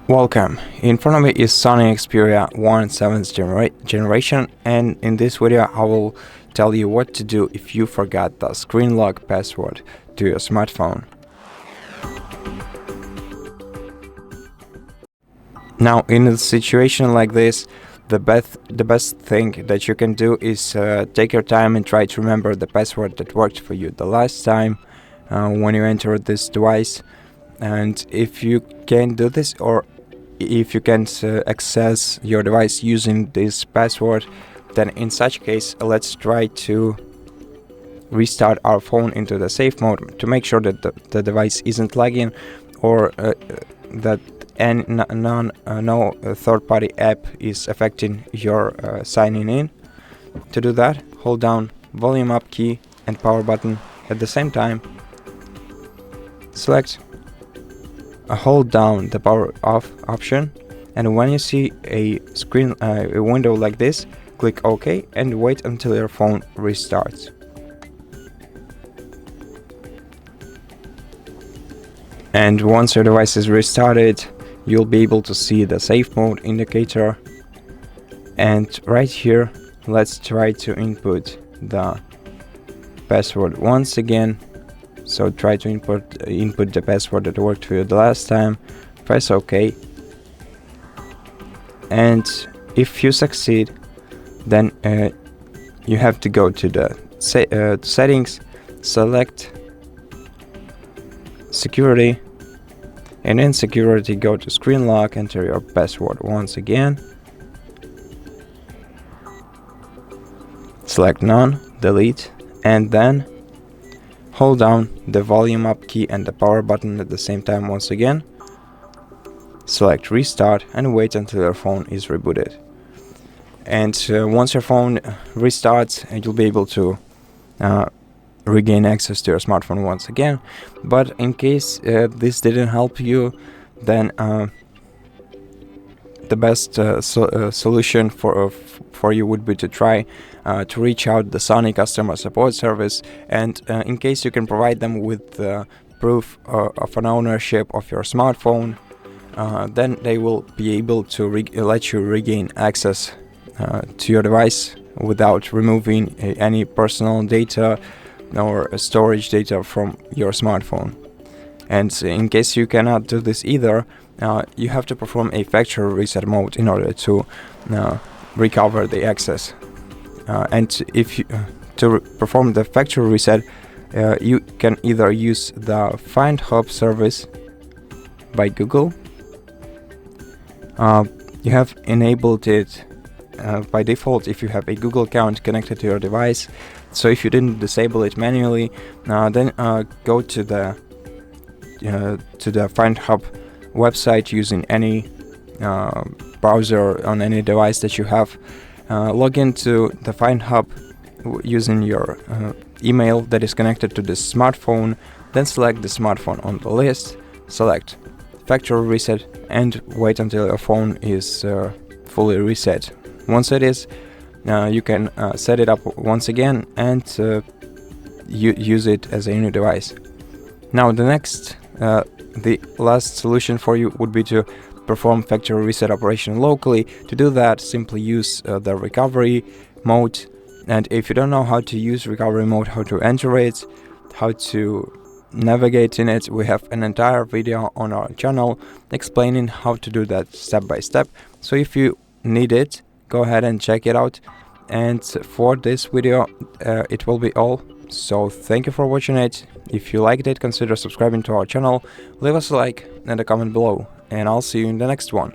Welcome. In front of me is SONY Xperia 7th generation, and in this video I will tell you what to do if you forgot the screen lock password to your smartphone. Now, in a situation like this, the best thing that you can do is take your time and try to remember the password that worked for you the last time when you entered this device. And if you can't do this, or if you can't access your device using this password, then in such case let's try to restart our phone into the safe mode to make sure that the device isn't lagging, or that no third-party app is affecting your signing in. To do that, hold down volume up key and power button at the same time. Hold down the power off option, and when you see a window like this, click OK and wait until your phone restarts. And once your device is restarted, you'll be able to see the safe mode indicator. And right here, let's try to input the password once again. So try to input the password that worked for you the last time, press OK, and if you succeed, then you have to go to the settings, select security, and in security go to screen lock, enter your password once again, select none, delete, and then hold down the volume up key and the power button at the same time once again. Select restart and wait until your phone is rebooted. And once your phone restarts, you'll be able to regain access to your smartphone once again. But in case this didn't help you, then the best solution for you would be to try to reach out the SONY customer support service, and in case you can provide them with proof of an ownership of your smartphone, then they will be able to let you regain access to your device without removing any personal data or storage data from your smartphone. And in case you cannot do this either, you have to perform a factory reset mode in order to recover the access. And if you, to perform the factory reset, you can either use the Find Hub service by Google. You have enabled it by default if you have a Google account connected to your device. So if you didn't disable it manually, then go to the Find Hub website using any browser on any device that you have. Log into the Find Hub using your email that is connected to this smartphone, then select the smartphone on the list, select factory reset, and wait until your phone is fully reset. Once it is, you can set it up once again and use it as a new device. Now the last solution for you would be to perform factory reset operation locally. To do that, simply use the recovery mode. And if you don't know how to use recovery mode, how to enter it, how to navigate in it, we have an entire video on our channel explaining how to do that step by step. So if you need it, go ahead and check it out. And for this video, it will be all. So thank you for watching it. If you liked it, consider subscribing to our channel, leave us a like and a comment below, and I'll see you in the next one.